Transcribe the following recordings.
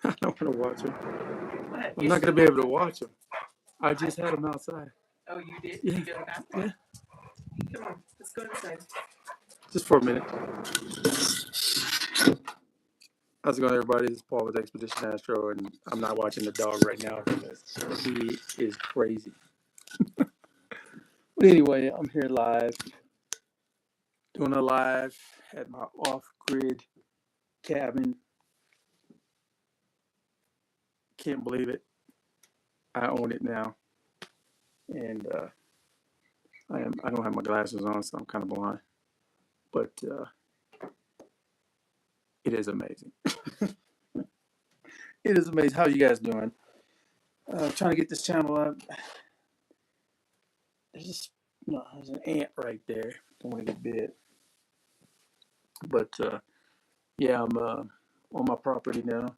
I don't want to watch them. What? I'm not going to be able to watch them. I just had them outside. Oh, you did? Yeah. You did it now? Yeah. Come on, let's go inside. Just for a minute. How's it going, everybody? This is Paul with Expedition Astro, and I'm not watching the dog right now because he is crazy. But anyway, I'm here live, doing a live at my off-grid cabin. Can't believe it. I own it now, and I don't have my glasses on, so I'm kind of blind. But it is amazing. It is amazing. How are you guys doing? Trying to get this channel up. There's an ant right there. Don't want to get bit. But yeah, I'm on my property now.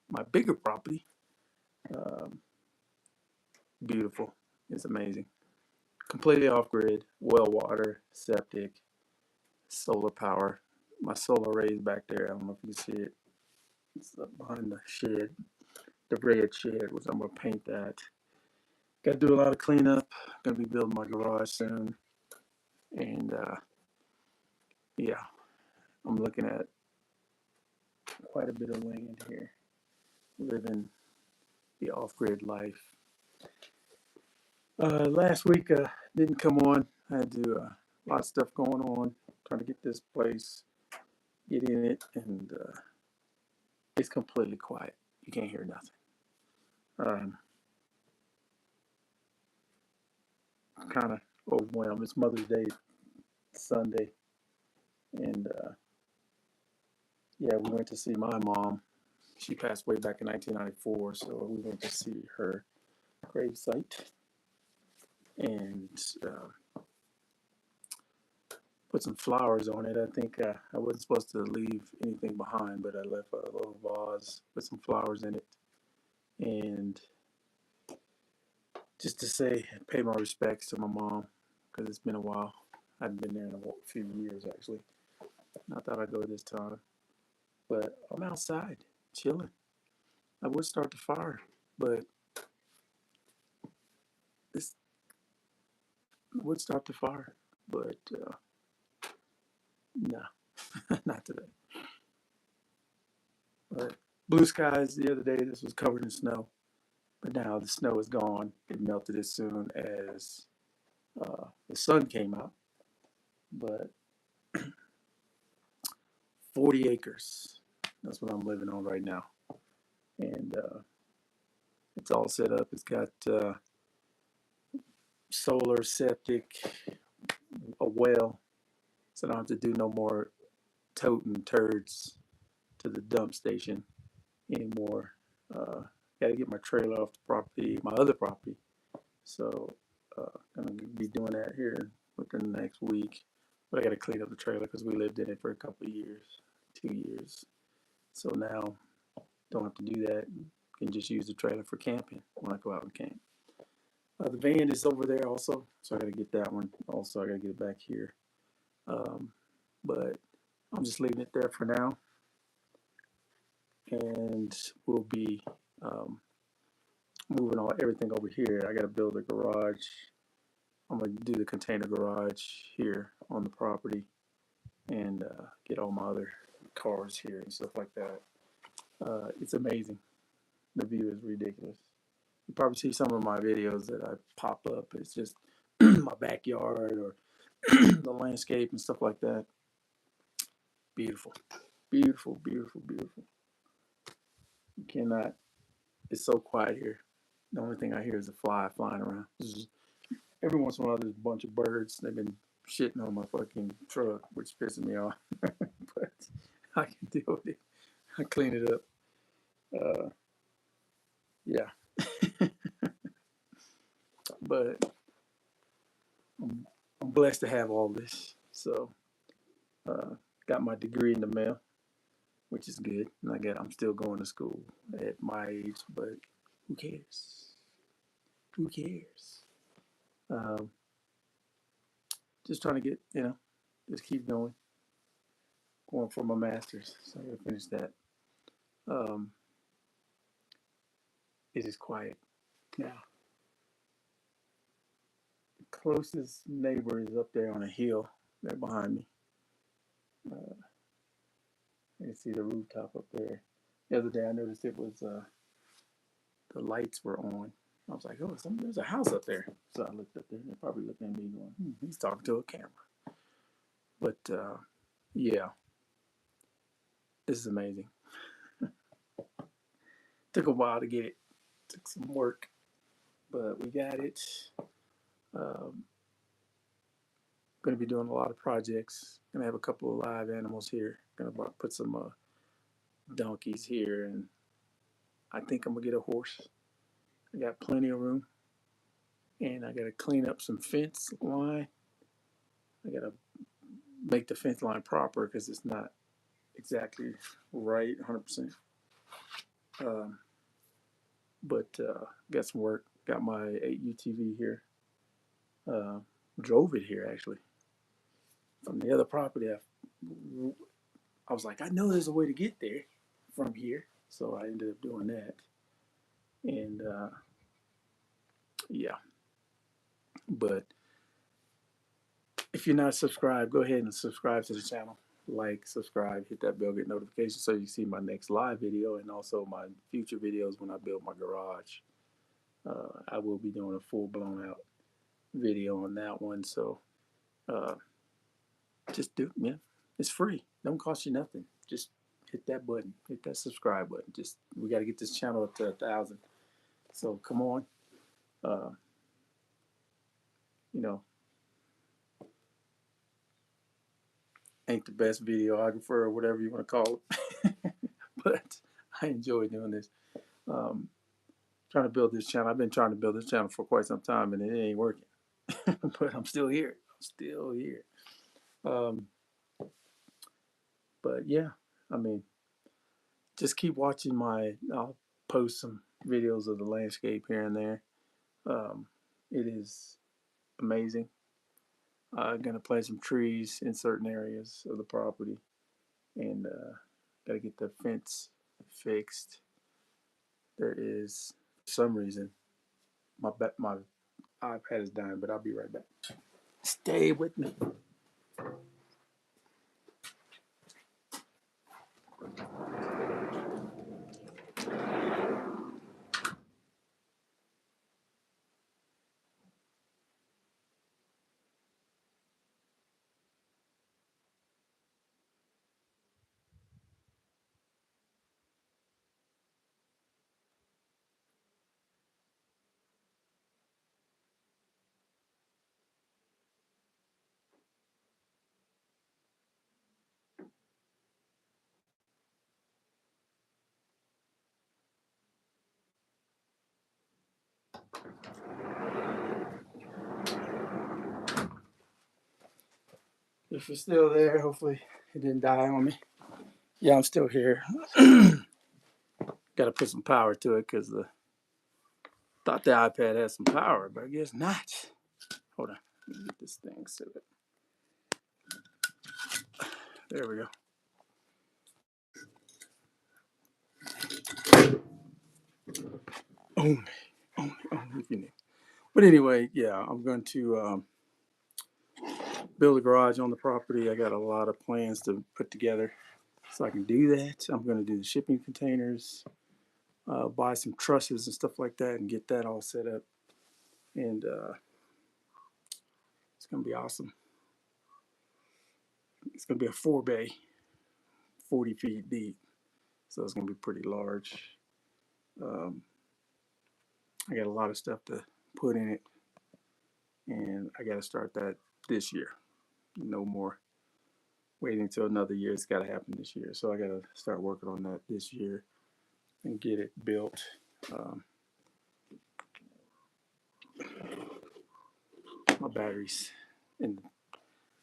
My bigger property. Um, Beautiful. It's amazing. Completely off grid. Well water, septic, solar power. My solar array is back there. I don't know if you can see it. It's up behind the shed. The red shed, which I'm gonna paint that. Got to do a lot of cleanup. Gonna be building my garage soon, and yeah, I'm looking at quite a bit of land here. Living the off-grid life. Last week didn't come on. I had to a lot of stuff going on, trying to get this place, get in it, and it's completely quiet. You can't hear nothing. I'm kind of overwhelmed. It's Mother's Day Sunday, and yeah, we went to see my mom. She passed away back in 1994, so we went to see her gravesite and put some flowers on it. I think I wasn't supposed to leave anything behind, but I left a little vase with some flowers in it, and just to say, pay my respects to my mom because it's been a while. I hadn't been there in a few years actually. I thought I'd go this time, but I'm outside chilling. I would start the fire, but this I would start the fire, but no, not today. But blue skies the other day. This was covered in snow, but now the snow is gone. It melted as soon as the sun came out. But 40 acres. That's what I'm living on right now, and it's all set up. It's got solar, septic, a well, so I don't have to do no more toting turds to the dump station anymore. Got to get my trailer off the property, my other property. So I'm gonna be doing that here within the next week. But I got to clean up the trailer because we lived in it for a couple of years, 2 years. So now don't have to do that. Can just use the trailer for camping when I go out and camp. The van is over there also, so I got to get that one. Also, I got to get it back here. But I'm just leaving it there for now, and we'll be moving on everything over here. I got to build a garage. I'm gonna do the container garage here on the property, and get all my other cars here and stuff like that. It's amazing. The view is ridiculous. You probably see some of my videos that I pop up. It's just my backyard or the landscape and stuff like that. Beautiful, beautiful, beautiful, beautiful. You cannot. It's so quiet here. The only thing I hear is a fly flying around. Every once in a while, there's a bunch of birds. They've been shitting on my fucking truck, which pisses me off. But I can deal with it. I clean it up. Yeah. But I'm blessed to have all this. So, got my degree in the mail, which is good. And I'm still going to school at my age, but who cares? Who cares? Um, just trying to get, just keep going for my master's. So I gotta finish that. Um, it is quiet now. Closest neighbor is up there on a hill there behind me. Uh, you can see the rooftop up there. The other day I noticed it was the lights were on. I was like, oh, there's a house up there. So I looked up there. They're probably looking at me going, he's talking to a camera. But yeah, this is amazing. Took a while to get it. Took some work, but we got it. Um, Going to be doing a lot of projects. Going to have a couple of live animals here. Going to put some donkeys here, and I think I'm gonna get a horse. I got plenty of room, and I got to clean up some fence line. I got to make the fence line proper because it's not exactly right 100%. But got some work. Got my 8 UTV here. Drove it here actually from the other property. I was like, I know there's a way to get there from here, so I ended up doing that. And yeah, but if you're not subscribed, go ahead and subscribe to the channel. Like, subscribe, hit that bell, get notifications so you see my next live video and also my future videos when I build my garage. I will be doing a full blown out video on that one. So uh, just do it, man. It's free. Don't cost you nothing. Just hit that button, hit that subscribe button. Just we got to get this channel up to 1,000. So come on. Uh, you know, ain't the best videographer or whatever you want to call it, but I enjoy doing this. Um, Trying to build this channel. I've been trying to build this channel for quite some time, and it ain't working. But I'm still here. I'm still here. Um, but yeah, I mean, just keep watching I'll post some videos of the landscape here and there. It is amazing. I'm gonna plant some trees in certain areas of the property, and gotta get the fence fixed. There is, for some reason, my iPad is dying, but I'll be right back. Stay with me. If you're still there, hopefully it didn't die on me. Yeah, I'm still here. Got to put some power to it because thought the iPad had some power, but I guess not. Hold on, let me get this thing set up. There we go. Only if you need. But anyway, yeah, I'm going to build a garage on the property. I got a lot of plans to put together so I can do that. I'm going to do the shipping containers, buy some trusses and stuff like that, and get that all set up. And it's going to be awesome. It's going to be a 4-bay, 40 feet deep. So it's going to be pretty large. I got a lot of stuff to put in it, and I got to start that this year. No more waiting until another year. It's got to happen this year. So I got to start working on that this year and get it built. My batteries, and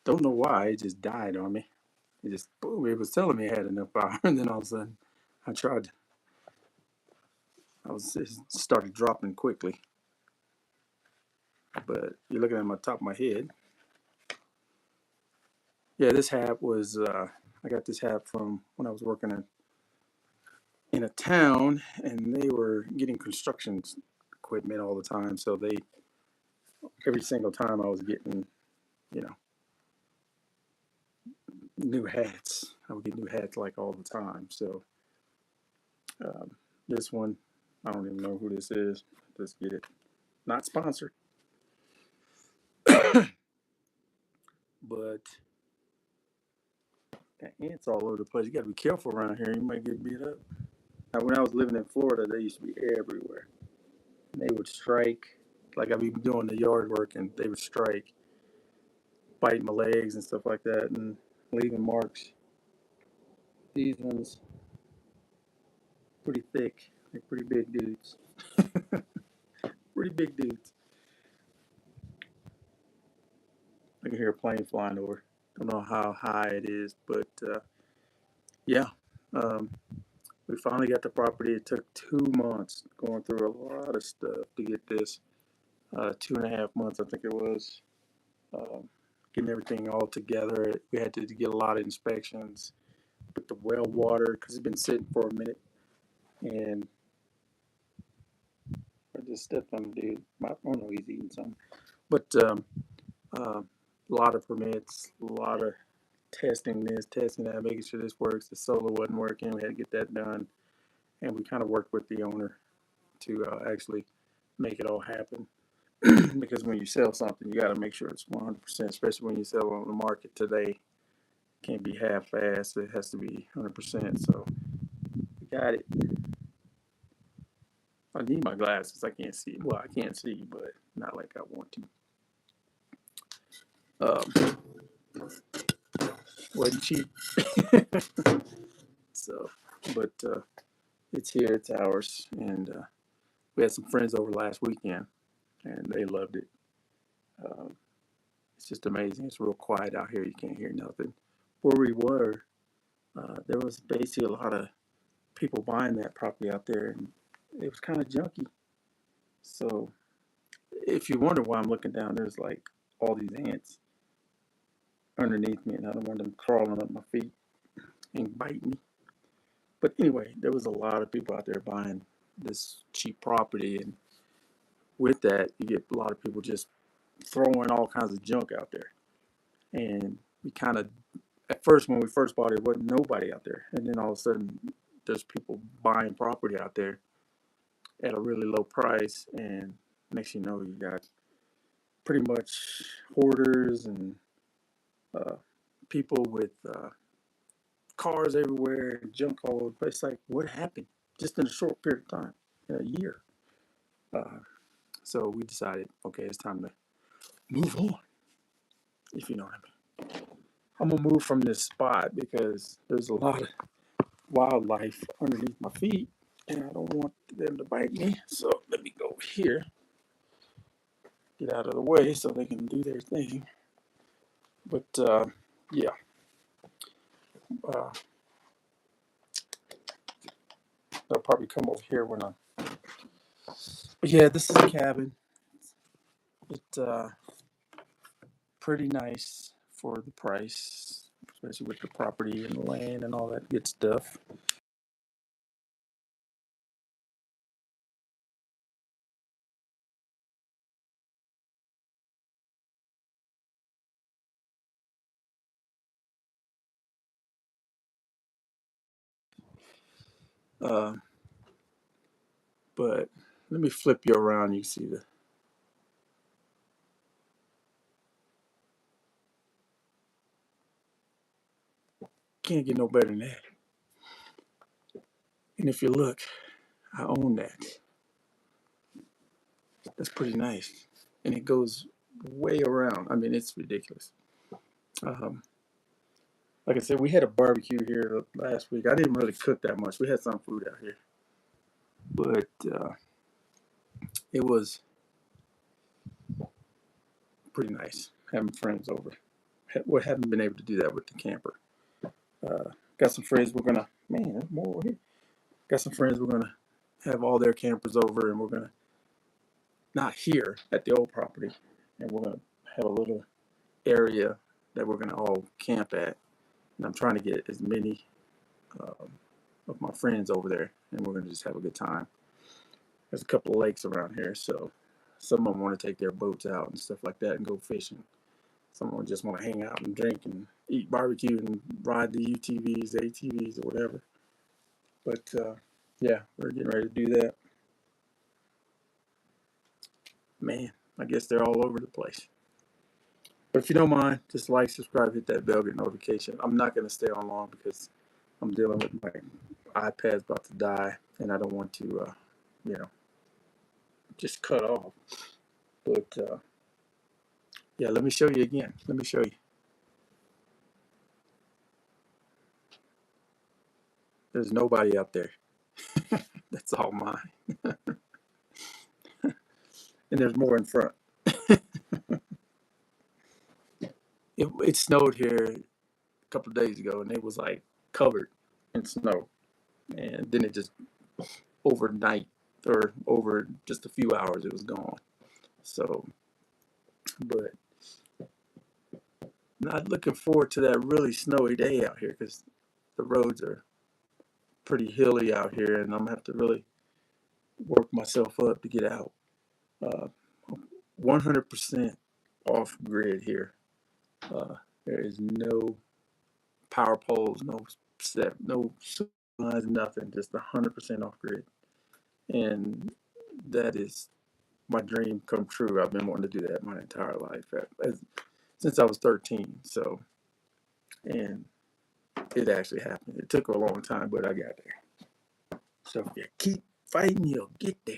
don't know why it just died on me. It just boom. It was telling me it had enough power, and then all of a sudden, it started dropping quickly. But you're looking at my top of my head. Yeah, this hat was I got this hat from when I was working in a town, and they were getting construction equipment all the time. So every single time I was getting, you know, new hats. I would get new hats like all the time. So um, this one, I don't even know who this is. Just get it. Not sponsored, but got ants all over the place. You got to be careful around here. You might get beat up. Now, when I was living in Florida, they used to be everywhere. And they would strike. Like I'd be doing the yard work, and they would strike, biting my legs and stuff like that, and leaving marks. These ones, pretty thick. They're pretty big dudes. Pretty big dudes. I can hear a plane flying over. Don't know how high it is, but yeah. Um, we finally got the property. It took 2 months going through a lot of stuff to get this. 2.5 months, I think it was. Um, Getting everything all together. We had to get a lot of inspections with the well water because it's been sitting for a minute. And I just stepped on the dude. I don't know, he's eating something. But a lot of permits, a lot of testing this, testing that, making sure this works. The solar wasn't working. We had to get that done. And we kind of worked with the owner to actually make it all happen. Because when you sell something, you got to make sure it's 100%, especially when you sell on the market today. It can't be half-assed. It has to be 100%. So we got it. I need my glasses. I can't see. Well, I can't see, but not like I want to. Wasn't cheap. So, but it's here. It's ours. And we had some friends over last weekend, and they loved it. Um, it's just amazing. It's real quiet out here. You can't hear nothing. Where we were, there was basically a lot of people buying that property out there, and it was kind of junky. So if you wonder why I'm looking down, there's like all these ants underneath me, and I don't want them crawling up my feet and bite me. But anyway, there was a lot of people out there buying this cheap property, and with that, you get a lot of people just throwing all kinds of junk out there. And we kind of, at first, when we first bought it, wasn't nobody out there, and then all of a sudden, there's people buying property out there at a really low price, and next you know, you got pretty much hoarders and uh, people with cars everywhere, junk all over the place. Like, what happened just in a short period of time, in a year? Uh, so we decided, okay, it's time to move on, if you know what I mean. I'm gonna move from this spot because there's a lot of wildlife underneath my feet, and I don't want them to bite me. So let me go here, get out of the way so they can do their thing. But yeah, uh, they'll probably come over here when I'm. But yeah, this is a cabin. It's pretty nice for the price, especially with the property and the land and all that good stuff. Uh, but let me flip you around. You see the can't get no better than that. And if you look, I own that. That's pretty nice, and it goes way around. I mean, it's ridiculous. Um, like I said, we had a barbecue here last week. I didn't really cook that much. We had some food out here, but it was pretty nice having friends over. We haven't been able to do that with the camper. Got some friends. We're gonna man, there's more over here. Got some friends. We're gonna have all their campers over, and we're gonna not here at the old property, and we're gonna have a little area that we're gonna all camp at. And I'm trying to get as many um, of my friends over there and we're gonna just have a good time. There's a couple of lakes around here, so some of them want to take their boats out and stuff like that and go fishing. Some of them just want to hang out and drink and eat barbecue and ride the UTVs, the ATVs, or whatever. But yeah, we're getting ready to do that. Man, I guess they're all over the place. But if you don't mind, just like, subscribe, hit that bell, get notification. I'm not going to stay on long because I'm dealing with my iPad's about to die, and I don't want to, you know, just cut off. But yeah, let me show you again. Let me show you. There's nobody out there. That's all mine. And there's more in front. It snowed here a couple of days ago, and it was like covered in snow. And then it just overnight or over just a few hours, it was gone. So, but not looking forward to that really snowy day out here because the roads are pretty hilly out here, and I'm gonna have to really work myself up to get out. Uh, 100% off grid here. There is no power poles, no set, no lines, nothing. Just 100% off grid, and that is my dream come true. I've been wanting to do that my entire life, since I was 13. So, and it actually happened. It took a long time, but I got there. So if you keep fighting, you'll get there,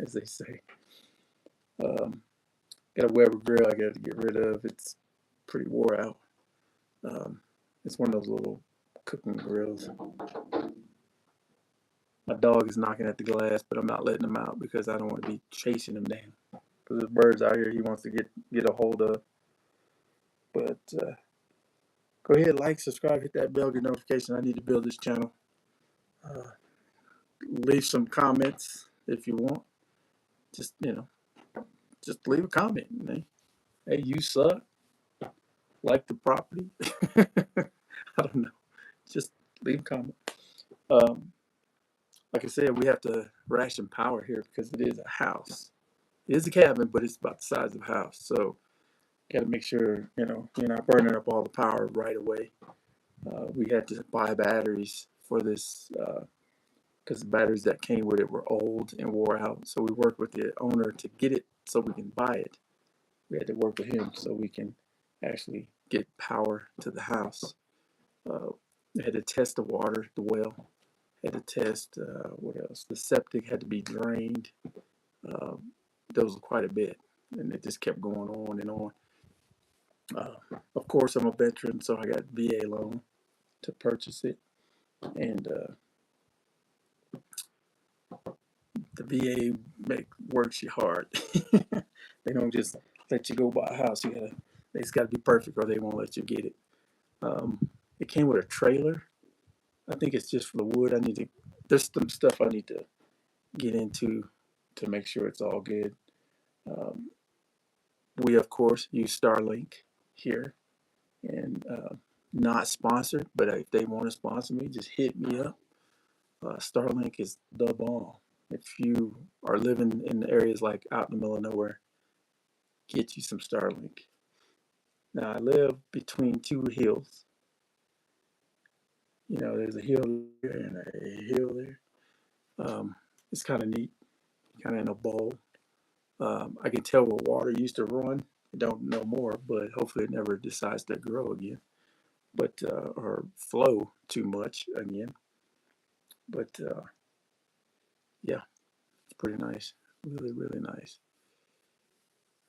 as they say. Got a Weber grill I got to get rid of. It's pretty wore out. Um, it's one of those little cooking grills. My dog is knocking at the glass, but I'm not letting him out because I don't want to be chasing him down. Because there's birds out here he wants to get a hold of. But go ahead, like, subscribe, hit that bell, get notification. I need to build this channel. Leave some comments if you want. Just just leave a comment. Hey, you suck. Like the property. I don't know. Just leave a comment. Um, like I said, we have to ration power here because it is a house. It is a cabin, but it's about the size of a house. So, got to make sure you're not burning up all the power right away. We had to buy batteries for this because the batteries that came with it were old and wore out. So we worked with the owner to get it so we can buy it. We had to work with him so we can actually get power to the house. We had to test the water, the well. Had to test what else? The septic had to be drained. There was quite a bit, and it just kept going on and on. Of course, I'm a veteran, so I got VA loan to purchase it, and the VA works you hard. They don't just let you go buy a house. It's got to be perfect, or they won't let you get it. Um, it came with a trailer. I think it's just for the wood. There's some stuff I need to get into to make sure it's all good. Um, we of course use Starlink here, and not sponsored, but if they want to sponsor me, just hit me up. Starlink is the bomb. If you are living in areas like out in the middle of nowhere, get you some Starlink. Now I live between two hills. There's a hill there and a hill there. It's kind of neat, kind of in a bowl. I can tell where water used to run. I don't know more, but hopefully it never decides to grow again, or flow too much again. But yeah, it's pretty nice, really, really nice.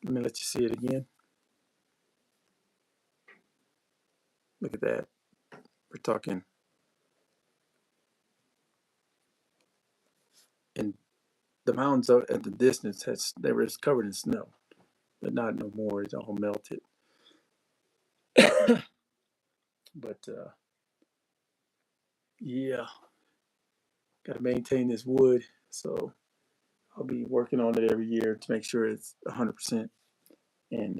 Let me let you see it again. Look at that. We're talking, and the mountains at the distance they were covered in snow, but not no more. It's all melted. But yeah, got to maintain this wood, so I'll be working on it every year to make sure it's 100%. And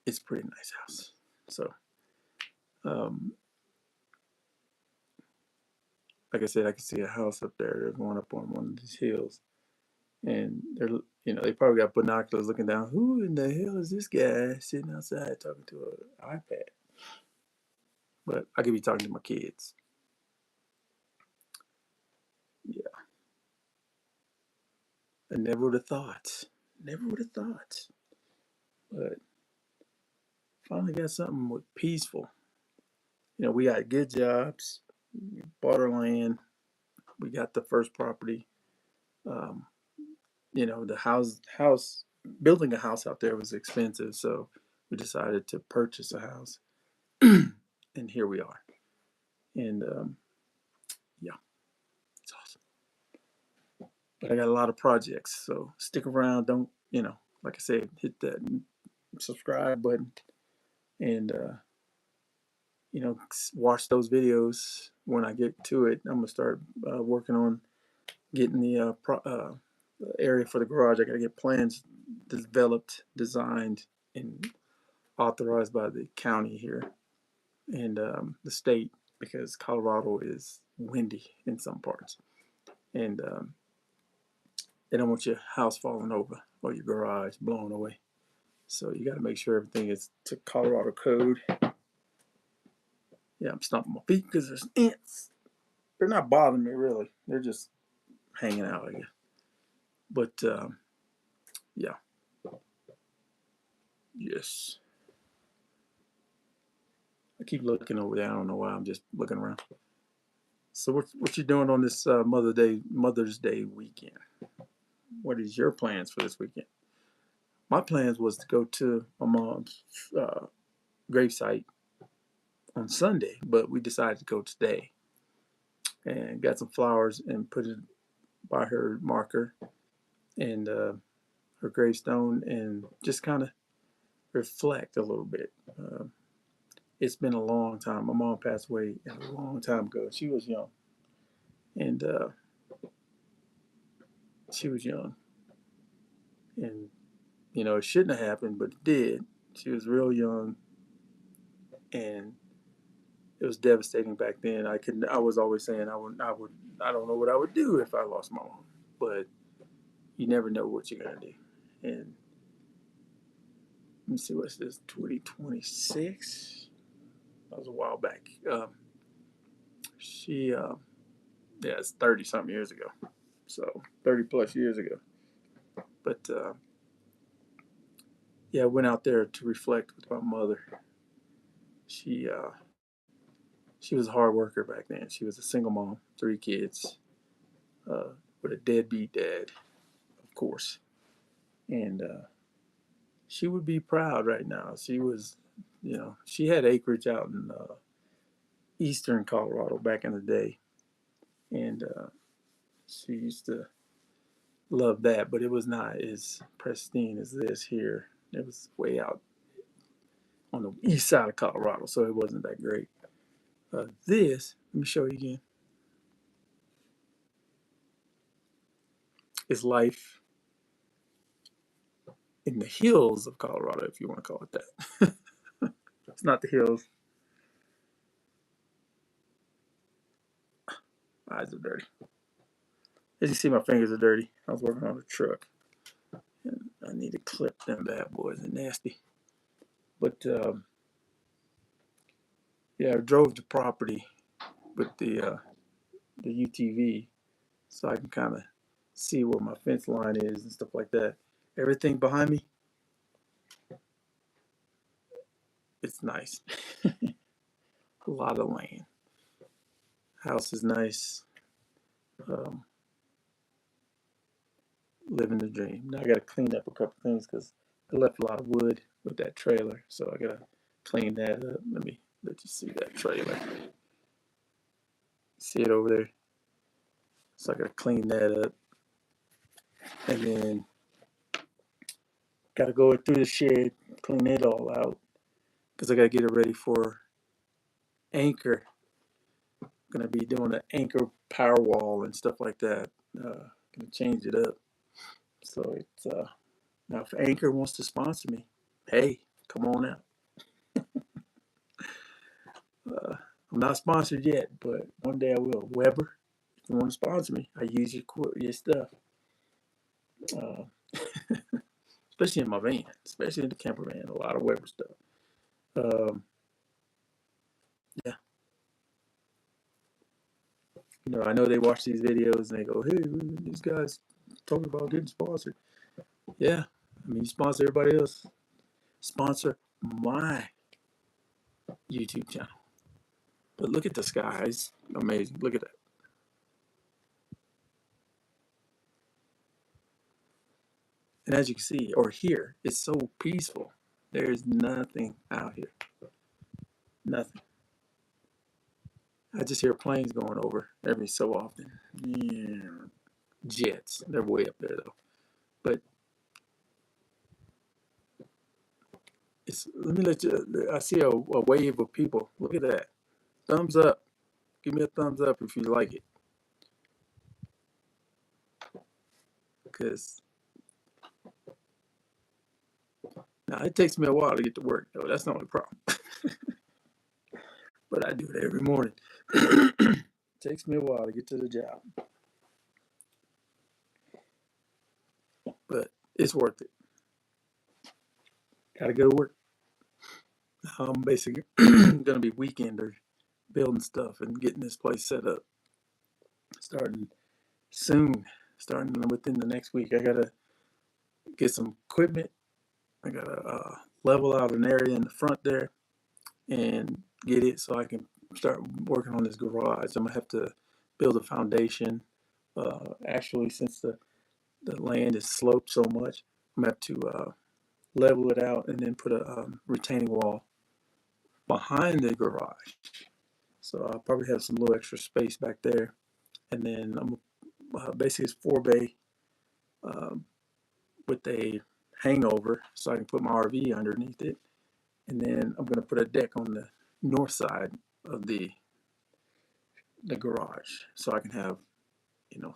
it's a pretty nice house. So, um, like I said, I can see a house up there. They're going up on one of these hills, and they're, they probably got binoculars looking down. Who in the hell is this guy sitting outside talking to an iPad? But I could be talking to my kids. Yeah, I never would have thought. Never would have thought. But finally got something with peaceful. We got good jobs, we bought our land, we got the first property. Um, the house building a house out there was expensive, so we decided to purchase a house, and here we are. And yeah, it's awesome. But I got a lot of projects, so stick around. Don't like I said, hit that subscribe button, and watch those videos. When I get to it, I'm gonna start working on getting the area for the garage. I gotta get plans developed, designed, and authorized by the county here and the state, because Colorado is windy in some parts, and they don't want your house falling over or your garage blown away. So you got to make sure everything is to Colorado code. Yeah, I'm stomping my feet because there's ants. They're not bothering me really. They're just hanging out, I guess. But yeah, yes. I keep looking over there. I don't know why. I'm just looking around. So what you doing on this Mother's Day weekend? What is your plans for this weekend? My plans was to go to my mom's gravesite on Sunday, but we decided to go today and got some flowers and put it by her marker and her gravestone, and just kind of reflect a little bit. It's been a long time. My mom passed away a long time ago. She was young, and and it shouldn't have happened, but it did. She was real young, and it was devastating back then. I was always saying I don't know what I would do if I lost my mom, but you never know what you're gonna do. And let me see, what's this, 2026? That was a while back. She yeah, it's 30 something years ago, so 30 plus years ago. But yeah, I went out there to reflect with my mother. She she was a hard worker back then. She was a single mom, 3 kids, with a deadbeat dad, of course. And she would be proud right now. She was, she had acreage out in eastern Colorado back in the day, and she used to love that, but it was not as pristine as this here. It was way out on the east side of Colorado, so it wasn't that great. This, let me show you again, is life in the hills of Colorado, if you want to call it that. It's not the hills. My eyes are dirty. As you see, my fingers are dirty. I was working on a truck, and I need to clip them bad boys. They're nasty. But yeah, I drove the property with the UTV, so I can kind of see where my fence line is and stuff like that. Everything behind me, it's nice. A lot of land. House is nice. Um, Living the dream. Now I got to clean up a couple things because I left a lot of wood with that trailer, so I got to clean that up. Let you see that trailer. See it over there? So I got to clean that up, and then got to go through the shed, clean it all out because I got to get it ready for anchor. Gonna be doing an anchor power wall and stuff like that. Gonna change it up. So it's now if Anchor wants to sponsor me, hey, come on out. I'm not sponsored yet, but one day I will. Weber, you want to sponsor me, I use your stuff, especially in my van, especially in the camper van. A lot of Weber stuff. Yeah, I know they watch these videos and they go, "Hey, these guys talking about getting sponsored." Yeah, I mean, you sponsor everybody else. Sponsor my YouTube channel. But look at the sky; it's amazing. Look at that. And as you can see or hear, it's so peaceful. There's nothing out here. Nothing. I just hear planes going over every so often. Yeah. Jets. They're way up there though. But let me let you. I see a wave of people. Look at that. Thumbs up. Give me a thumbs up if you like it. Because now it takes me a while to get to work though. That's the only problem. But I do it every morning. Takes me a while to get to the job. But it's worth it. Gotta go to work. I'm basically gonna be weekender building stuff and getting this place set up. Starting soon. Starting within the next week. I gotta get some equipment. I gotta level out an area in the front there and get it so I can start working on this garage. I'm gonna have to build a foundation. Actually, since the land is sloped so much, I'm gonna have to level it out and then put a retaining wall behind the garage. So I'll probably have some little extra space back there. And then I'm basically it's 4 bay with a hangover so I can put my RV underneath it. And then I'm going to put a deck on the north side of the garage so I can have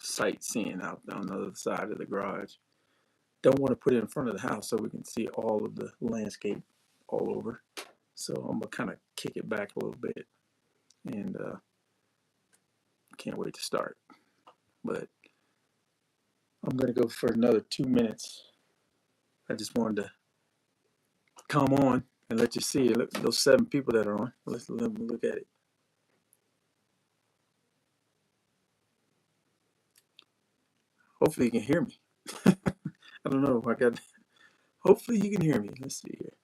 sightseeing out on the other side of the garage. Don't want to put it in front of the house so we can see all of the landscape all over. So I'm gonna kind of kick it back a little bit, and can't wait to start. But I'm gonna go for another 2 minutes. I just wanted to come on and let you see it. Look, those 7 people that are on. Let me look at it. Hopefully you can hear me. I don't know if I got. Hopefully you can hear me. Let's see here.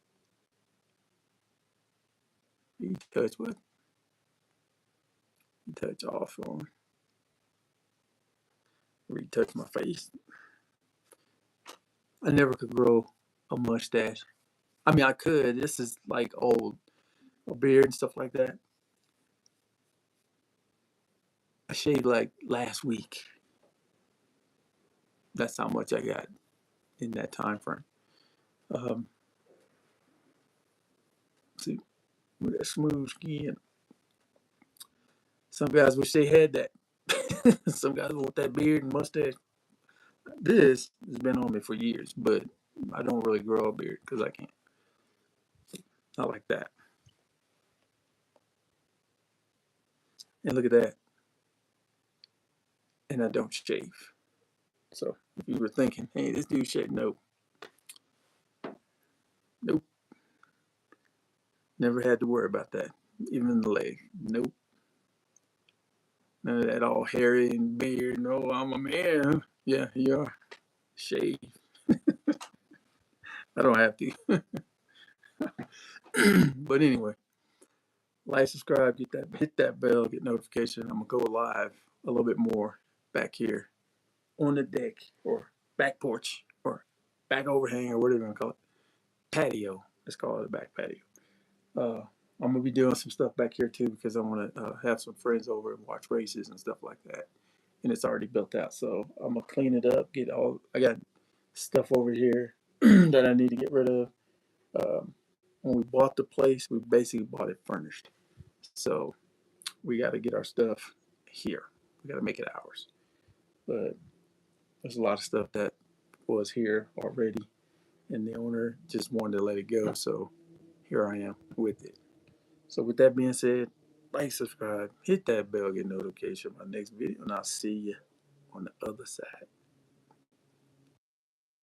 Retouch what? Retouch off on. Retouch my face. I never could grow a mustache. I mean, I could. This is like old, a beard and stuff like that. I shaved like last week. That's how much I got in that time frame. See, with that smooth skin. Some guys wish they had that. Some guys want that beard and mustache. This has been on me for years, but I don't really grow a beard because I can't. Not like that. And look at that. And I don't shave. So if you were thinking, hey, this dude shaved, no. Nope. Never had to worry about that. Even the leg. Nope. None of that all hairy and beard. No, I'm a man. Yeah, you are. Shave. I don't have to. But anyway, like, subscribe, hit that bell, get notification. I'm gonna go live a little bit more back here on the deck or back porch or back overhang or whatever you want to call it. Patio. Let's call it a back patio. I'm gonna be doing some stuff back here too because I want to have some friends over and watch races and stuff like that. And it's already built out, so I'm gonna clean it up. I got stuff over here that I need to get rid of. When we bought the place, we basically bought it furnished, so we got to get our stuff here. We got to make it ours. But there's a lot of stuff that was here already, and the owner just wanted to let it go. So here I am with it. So with that being said, like, subscribe, hit that bell, get notification of my next video, and I'll see you on the other side.